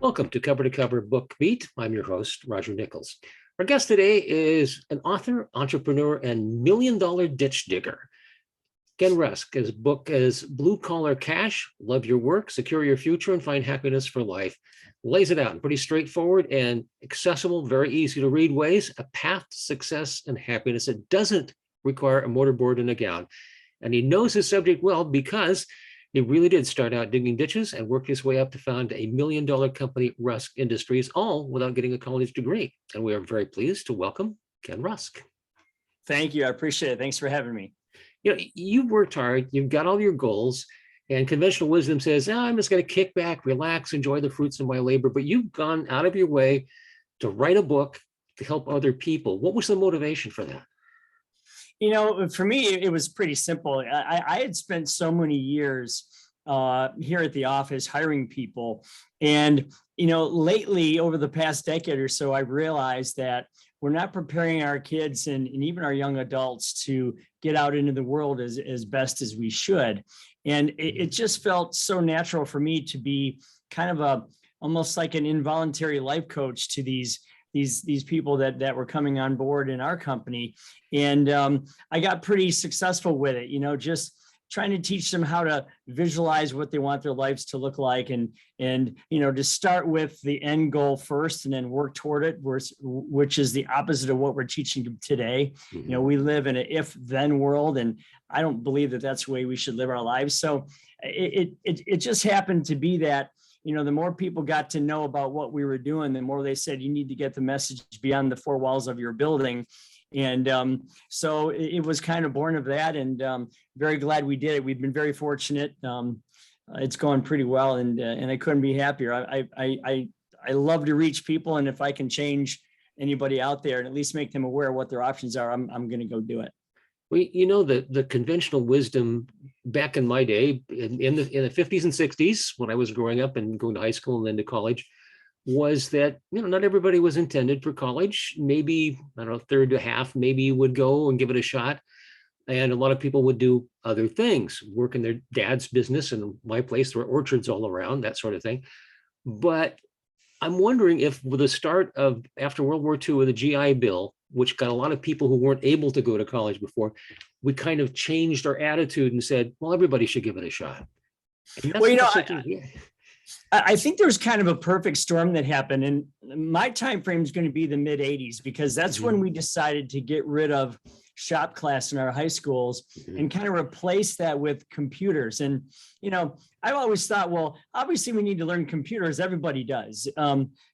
Welcome to Cover Book Beat. I'm your host, Roger Nichols. Our guest today is an author, entrepreneur, and million-dollar ditch digger. Ken Rusk. His book is Blue Collar Cash, Love Your Work, Secure Your Future, and Find Happiness for Life. Lays it out in pretty straightforward and accessible, very easy to read ways, a path to success and happiness that doesn't require a mortarboard and a gown. And he knows his subject well because he really did start out digging ditches and work his way up to found a $1 million company, Rusk Industries, all without getting a college degree. And we are very pleased to welcome Ken Rusk. Thank you. I appreciate it. Thanks for having me. You know, you've worked hard, you've got all your goals, and conventional wisdom says, I'm just going to kick back, relax, enjoy the fruits of my labor. But you've gone out of your way to write a book to help other people. What was the motivation for that? You know, for me, it was pretty simple. I had spent so many years here at the office hiring people. And, you know, lately, over the past decade or so, I've realized that we're not preparing our kids and even our young adults to get out into the world as best as we should. And it just felt so natural for me to be kind of almost like an involuntary life coach to these people that were coming on board in our company. And I got pretty successful with it, you know, just trying to teach them how to visualize what they want their lives to look like and you know, to start with the end goal first and then work toward it, which is the opposite of what we're teaching them today. Mm-hmm. You know, we live in an if-then world, and I don't believe that that's the way we should live our lives. So it just happened to be that, you know, the more people got to know about what we were doing, the more they said, you need to get the message beyond the four walls of your building. And so it was kind of born of that, and very glad we did it. We've been very fortunate. It's going pretty well, and I couldn't be happier. I love to reach people, and if I can change anybody out there and at least make them aware of what their options are, I'm going to go do it. Well, you know, the conventional wisdom back in my day, in the 50s and 60s, when I was growing up and going to high school and then to college, was that, you know, not everybody was intended for college. Maybe, I don't know, third to half, maybe you would go and give it a shot. And a lot of people would do other things, work in their dad's business. And my place, there were orchards all around, that sort of thing. But I'm wondering if with the start of, after World War II, with the GI Bill, which got a lot of people who weren't able to go to college before, we kind of changed our attitude and said, well, everybody should give it a shot. Well, you know, I think there was kind of a perfect storm that happened, and my time frame is going to be the mid 80s, because that's when we decided to get rid of shop class in our high schools and kind of replace that with computers. And, you know, I've always thought, well, obviously we need to learn computers. Everybody does.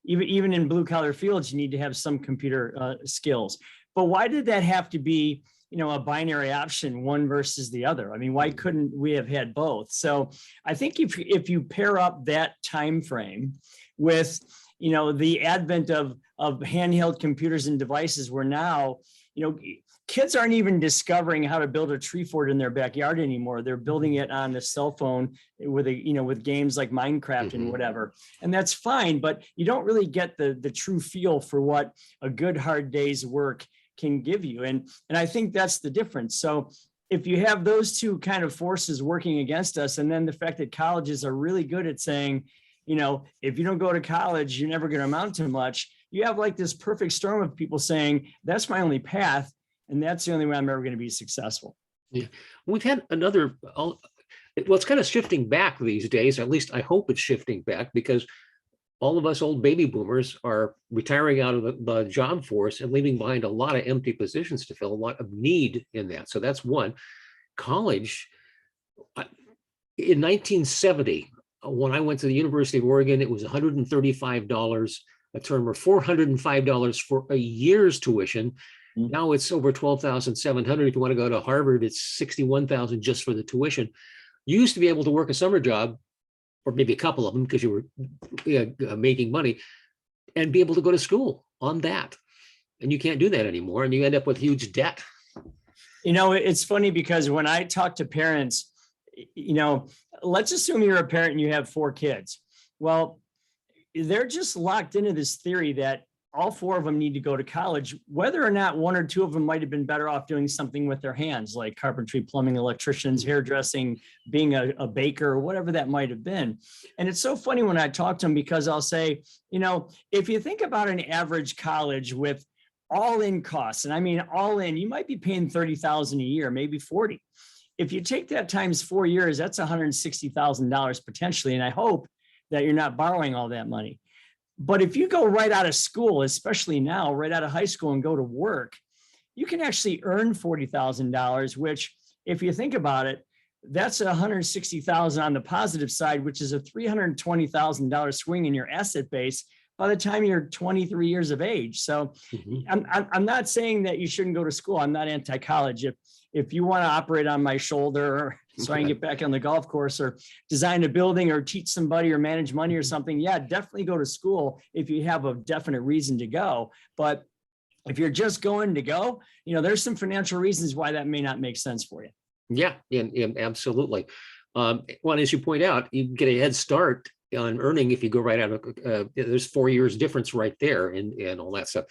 Even in blue collar fields, you need to have some computer skills. But why did that have to be, you know, a binary option, one versus the other? I mean, why couldn't we have had both? So I think if you pair up that time frame with, you know, the advent of handheld computers and devices, where now, you know, kids aren't even discovering how to build a tree fort in their backyard anymore. They're building it on a cell phone with games like Minecraft and whatever. And that's fine, but you don't really get the true feel for what a good hard day's work can give you. And I think that's the difference. So if you have those two kind of forces working against us, and then the fact that colleges are really good at saying, you know, if you don't go to college, you're never going to amount to much. You have like this perfect storm of people saying, that's my only path, and that's the only way I'm ever going to be successful. Yeah, we've had another, well, it's kind of shifting back these days, or at least I hope it's shifting back, because all of us old baby boomers are retiring out of the job force and leaving behind a lot of empty positions to fill, a lot of need in that. So that's one. College, in 1970, when I went to the University of Oregon, it was $135 a term, or $405 for a year's tuition. Now it's over $12,700. If you want to go to Harvard, it's $61,000 just for the tuition. You used to be able to work a summer job, or maybe a couple of them because you were making money, and be able to go to school on that. And you can't do that anymore, and you end up with huge debt. You know, it's funny because when I talk to parents, you know, let's assume you're a parent and you have 4 kids. Well, they're just locked into this theory that all four of them need to go to college, whether or not one or two of them might have been better off doing something with their hands, like carpentry, plumbing, electricians, hairdressing, being a baker, whatever that might have been. And it's so funny when I talk to them, because I'll say, if you think about an average college with all in costs, and I mean all in, you might be paying $30,000 a year, maybe 40. If you take that times 4 years, that's $160,000 potentially. And I hope that you're not borrowing all that money. But if you go right out of school, especially now, right out of high school and go to work, you can actually earn $40,000, which, if you think about it, that's $160,000 on the positive side, which is a $320,000 swing in your asset base by the time you're 23 years of age. So I'm not saying that you shouldn't go to school. I'm not anti-college. If you want to operate on my shoulder so I can get back on the golf course, or design a building, or teach somebody, or manage money or something, yeah, definitely go to school if you have a definite reason to go. But if you're just going to go, there's some financial reasons why that may not make sense for you. Yeah, absolutely. Well, as you point out, you get a head start on earning if you go right out of, there's 4 years difference right there, and all that stuff.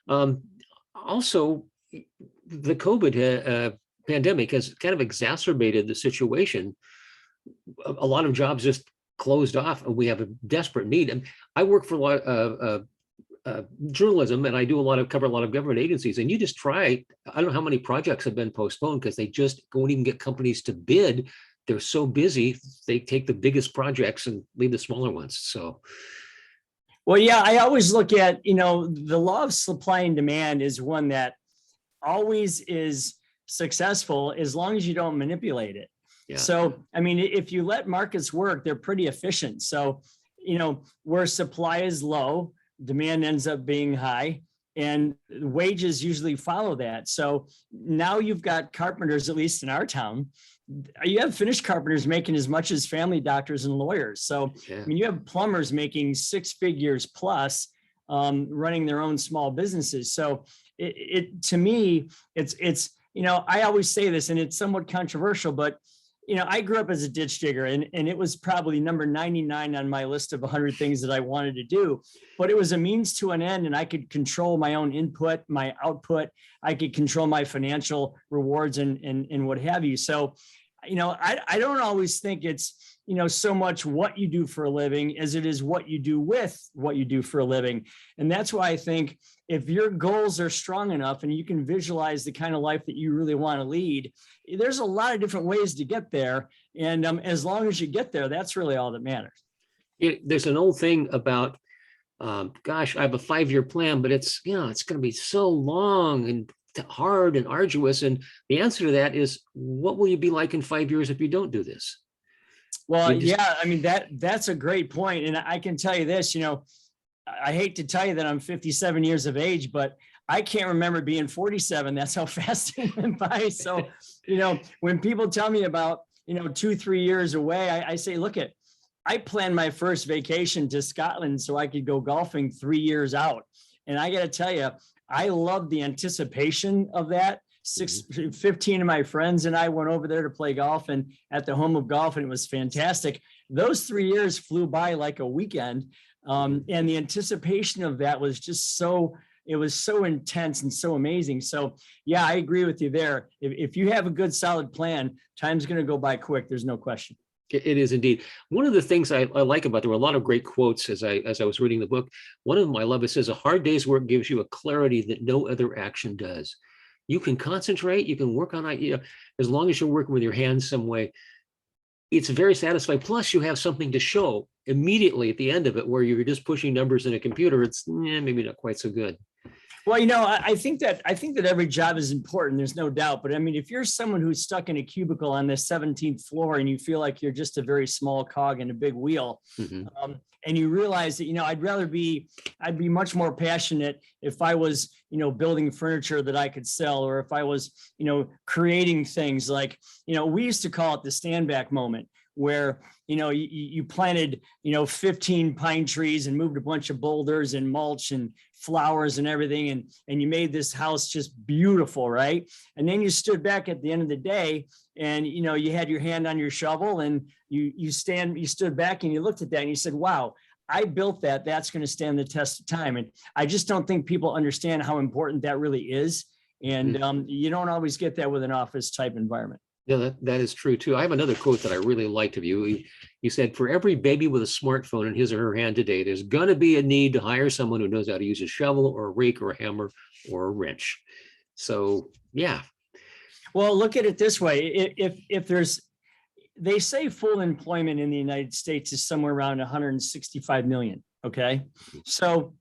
Also, the COVID pandemic has kind of exacerbated the situation. A lot of jobs just closed off, and we have a desperate need. And I work for a lot of journalism, and I cover a lot of government agencies. And you just try, I don't know how many projects have been postponed because they just won't even get companies to bid. They're so busy, they take the biggest projects and leave the smaller ones. So, well, yeah, I always look at, the law of supply and demand is one that always is successful as long as you don't manipulate it. Yeah. So, I mean, if you let markets work, they're pretty efficient. So, where supply is low, demand ends up being high, and wages usually follow that. So now you've got carpenters, at least in our town, you have finished carpenters making as much as family doctors and lawyers. So, I mean, you have plumbers making 6 figures plus, running their own small businesses. So to me, it's, I always say this, and it's somewhat controversial, but I grew up as a ditch digger, and it was probably number 99 on my list of 100 things that I wanted to do, but it was a means to an end, and I could control my own input, my output. I could control my financial rewards and what have you. So, I don't always think it's, so much what you do for a living as it is what you do with what you do for a living. And that's why I think if your goals are strong enough and you can visualize the kind of life that you really want to lead, there's a lot of different ways to get there. And as long as you get there, that's really all that matters. There's an old thing about, gosh, I have a 5-year plan, but it's going to be so long and hard and arduous. And the answer to that is, what will you be like in 5 years if you don't do this? Well, yeah, I mean, that's a great point. And I can tell you this, I hate to tell you that I'm 57 years of age, but I can't remember being 47. That's how fast it went by. So, when people tell me about, 2-3 years away, I say, look I planned my first vacation to Scotland so I could go golfing 3 years out. And I got to tell you, I love the anticipation of that. 15 of my friends and I went over there to play golf, and at the home of golf, and it was fantastic. Those 3 years flew by like a weekend. And the anticipation of that was just it was so intense and so amazing. So yeah, I agree with you there. If you have a good, solid plan, time's going to go by quick. There's no question. It is indeed. One of the things I like about, there were a lot of great quotes as I was reading the book. One of them I love, it says, a hard day's work gives you a clarity that no other action does. You can concentrate, you can work on it, as long as you're working with your hands some way. It's very satisfying. Plus, you have something to show immediately at the end of it, where you're just pushing numbers in a computer. It's maybe not quite so good. Well, I think that every job is important. There's no doubt. But I mean, if you're someone who's stuck in a cubicle on the 17th floor and you feel like you're just a very small cog in a big wheel, and you realize that, I'd be much more passionate if I was, building furniture that I could sell, or if I was, creating things like, we used to call it the stand back moment, where, you planted, 15 pine trees and moved a bunch of boulders and mulch and flowers and everything. And you made this house just beautiful. Right. And then you stood back at the end of the day and, you had your hand on your shovel and you stood back and you looked at that and you said, wow, I built that. That's going to stand the test of time. And I just don't think people understand how important that really is. And you don't always get that with an office type environment. Yeah, that is true too. I have another quote that I really liked of you. You said, for every baby with a smartphone in his or her hand today, there's going to be a need to hire someone who knows how to use a shovel or a rake or a hammer or a wrench. So, yeah. Well, look at it this way. If there's, they say full employment in the United States is somewhere around 165 million. Okay. So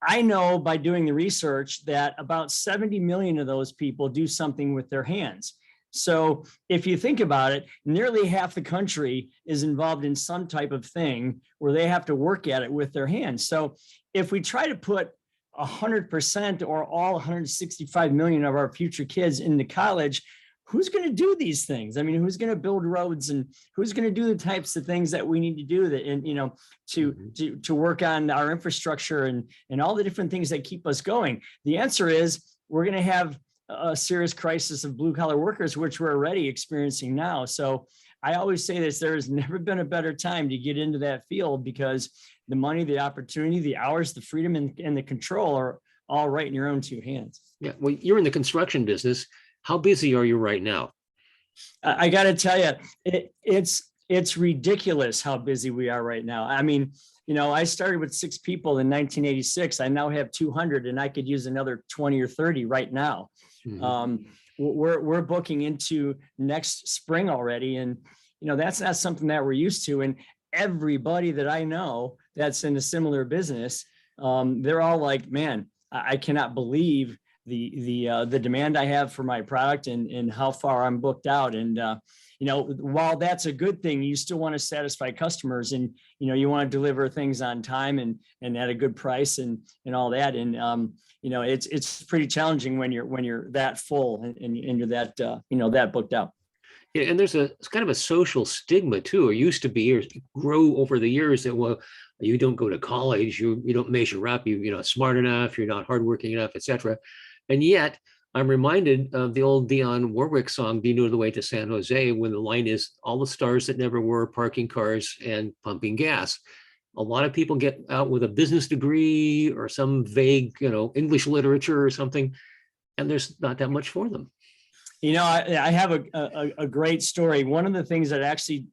I know by doing the research that about 70 million of those people do something with their hands. So if you think about it, nearly half the country is involved in some type of thing where they have to work at it with their hands. So if we try to put 100% or all 165 million of our future kids into college, who's going to do these things? I mean, who's going to build roads and who's going to do the types of things that we need to do that, and, you know, to work on our infrastructure and all the different things that keep us going? The answer is we're going to have a serious crisis of blue collar workers, which we're already experiencing now. So I always say this, there has never been a better time to get into that field, because the money, the opportunity, the hours, the freedom, and the control are all right in your own two hands. Yeah. Well, you're in the construction business. How busy are you right now? I got to tell you, it's ridiculous how busy we are right now. I mean, you know, I started with 6 people in 1986. I now have 200, and I could use another 20 or 30 right now. We're booking into next spring already, and you know, that's not something that we're used to. And everybody that I know that's in a similar business, they're all like, man, I cannot believe the demand I have for my product and how far I'm booked out. And you know, while that's a good thing, you still want to satisfy customers, and you know, you want to deliver things on time and at a good price and all that. And you know, it's pretty challenging when you're that full and you're that you know, that booked out. Yeah, and there's it's kind of a social stigma too, or used to be, or grow over the years, that, well, you don't go to college, you don't measure up, you're not smart enough, you're not hardworking enough, etc. And yet I'm reminded of the old Dionne Warwick song, "Do You Know the Way to San Jose," when the line is, all the stars that never were, parking cars and pumping gas. A lot of people get out with a business degree or some vague, English literature or something, and there's not that much for them. You know, I have a great story. One of the things that actually,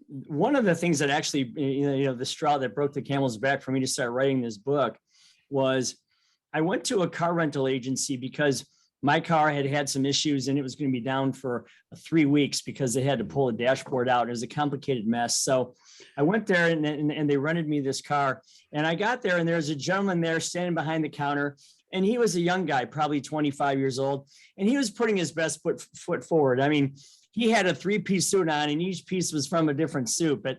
the straw that broke the camel's back for me to start writing this book was, I went to a car rental agency because my car had some issues and it was going to be down for 3 weeks because they had to pull a dashboard out. It was a complicated mess. So I went there and they rented me this car. And I got there and there was a gentleman there standing behind the counter. And he was a young guy, probably 25 years old. And he was putting his best foot forward. I mean, he had a 3-piece suit on and each piece was from a different suit, but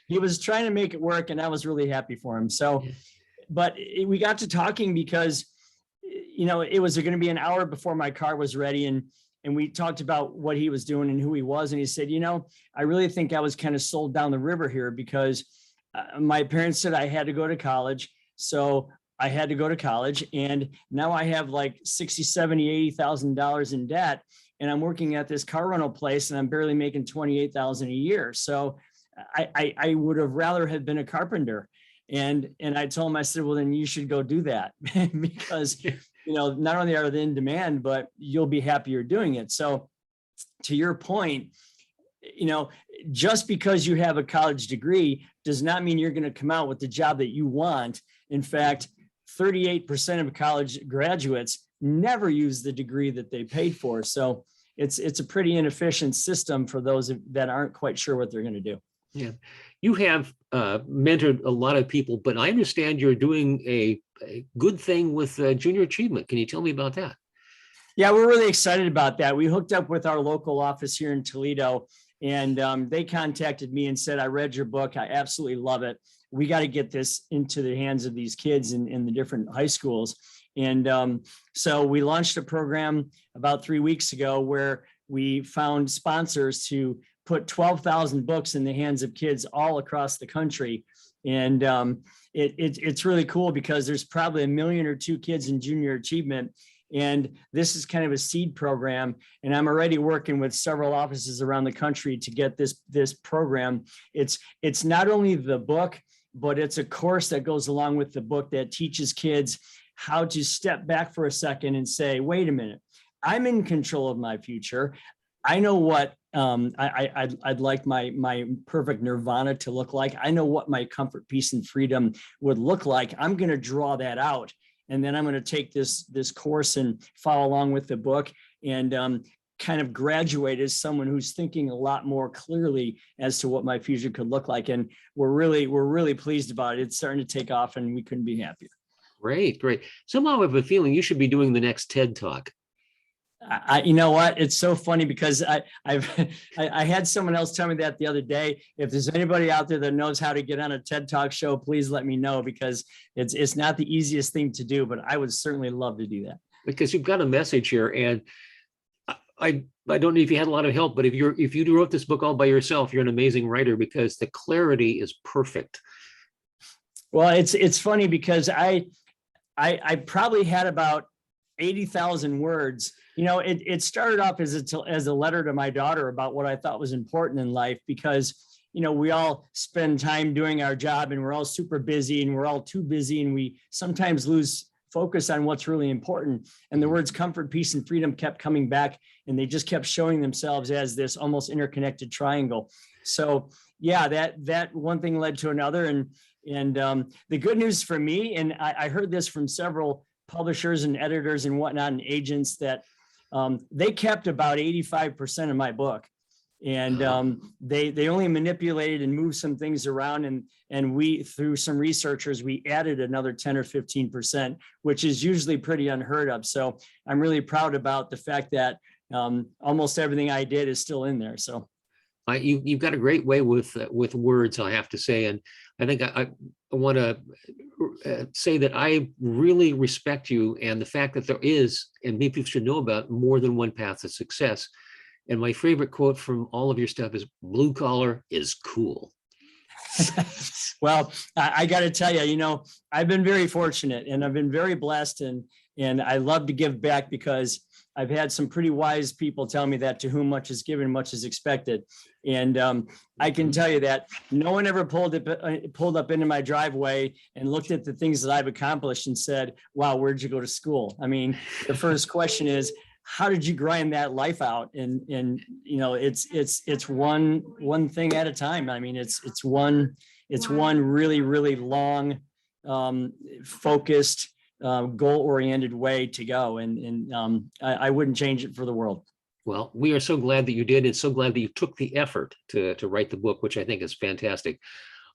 he was trying to make it work. And I was really happy for him. So, but we got to talking because, it was going to be an hour before my car was ready. And we talked about what he was doing and who he was. And he said, I really think I was kind of sold down the river here because my parents said I had to go to college. So I had to go to college, and now I have like $60,000, $70,000, $80,000 in debt, and I'm working at this car rental place and I'm barely making $28,000 a year. So I would have rather have been a carpenter. And I told him, I said, well, then you should go do that because, not only are they in demand, but you'll be happier doing it. So to your point, just because you have a college degree does not mean you're going to come out with the job that you want. In fact, 38% of college graduates never use the degree that they paid for. So it's a pretty inefficient system for those that aren't quite sure what they're going to do. Yeah. You have mentored a lot of people, but I understand you're doing a good thing with junior achievement. Can you tell me about that? Yeah, we're really excited about that. We hooked up with our local office here in Toledo, and they contacted me and said, I read your book. I absolutely love it. We got to get this into the hands of these kids in the different high schools. And so we launched a program about 3 weeks ago where we found sponsors to put 12,000 books in the hands of kids all across the country. And it's really cool because there's probably 1 million or 2 kids in junior achievement. And this is kind of a seed program. And I'm already working with several offices around the country to get this program. It's not only the book, but it's a course that goes along with the book that teaches kids how to step back for a second and say, wait a minute, I'm in control of my future. I know what I'd like my perfect nirvana to look like. I know what my comfort, peace, and freedom would look like. I'm going to draw that out, and then I'm going to take this course and follow along with the book, and kind of graduate as someone who's thinking a lot more clearly as to what my future could look like. And we're really pleased about it. It's starting to take off, and we couldn't be happier. Great. Somehow I have a feeling you should be doing the next TED Talk. You know what? It's so funny because I had someone else tell me that the other day. If there's anybody out there that knows how to get on a TED Talk show, please let me know, because it's not the easiest thing to do, but I would certainly love to do that. Because you've got a message here, and I don't know if you had a lot of help, but if you wrote this book all by yourself, you're an amazing writer, because the clarity is perfect. Well, it's funny because I probably had about 80,000 words. You know, it started off as a letter to my daughter about what I thought was important in life, because, you know, we all spend time doing our job, and we're all super busy, and we're all too busy, and we sometimes lose focus on what's really important. And the words comfort, peace, and freedom kept coming back, and they just kept showing themselves as this almost interconnected triangle. So yeah, that one thing led to another. And the good news for me, and I heard this from several publishers and editors and whatnot and agents, that they kept about 85% of my book. And they only manipulated and moved some things around, and we, through some researchers, we added another 10 or 15%, which is usually pretty unheard of. So I'm really proud about the fact that almost everything I did is still in there. So you've got a great way with words, I have to say, and I think I want to say that I really respect you, and the fact that there is, and maybe people should know about, more than one path to success. And my favorite quote from all of your stuff is, blue collar is cool. Well, I got to tell you, you know, I've been very fortunate, and I've been very blessed, and I love to give back, because I've had some pretty wise people tell me that to whom much is given, much is expected. And I can tell you that no one ever pulled up into my driveway and looked at the things that I've accomplished and said, wow, where'd you go to school? I mean, the first question is, how did you grind that life out? And you know, it's one thing at a time. I mean, it's one really long, focused, goal-oriented way to go. And I wouldn't change it for the world. Well, we are so glad that you did, and so glad that you took the effort to write the book, which I think is fantastic.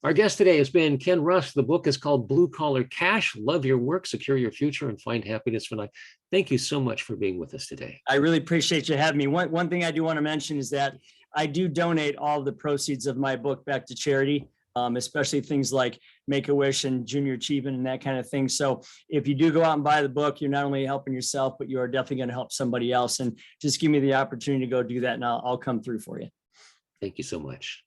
Our guest today has been Ken Rusk. The book is called Blue Collar Cash: Love Your Work, Secure Your Future, and Find Happiness for Life. Thank you so much for being with us today. I really appreciate you having me. One thing I do want to mention is that I do donate all the proceeds of my book back to charity, especially things like Make-A-Wish and Junior Achievement and that kind of thing. So if you do go out and buy the book, you're not only helping yourself, but you are definitely going to help somebody else. And just give me the opportunity to go do that, and I'll come through for you. Thank you so much.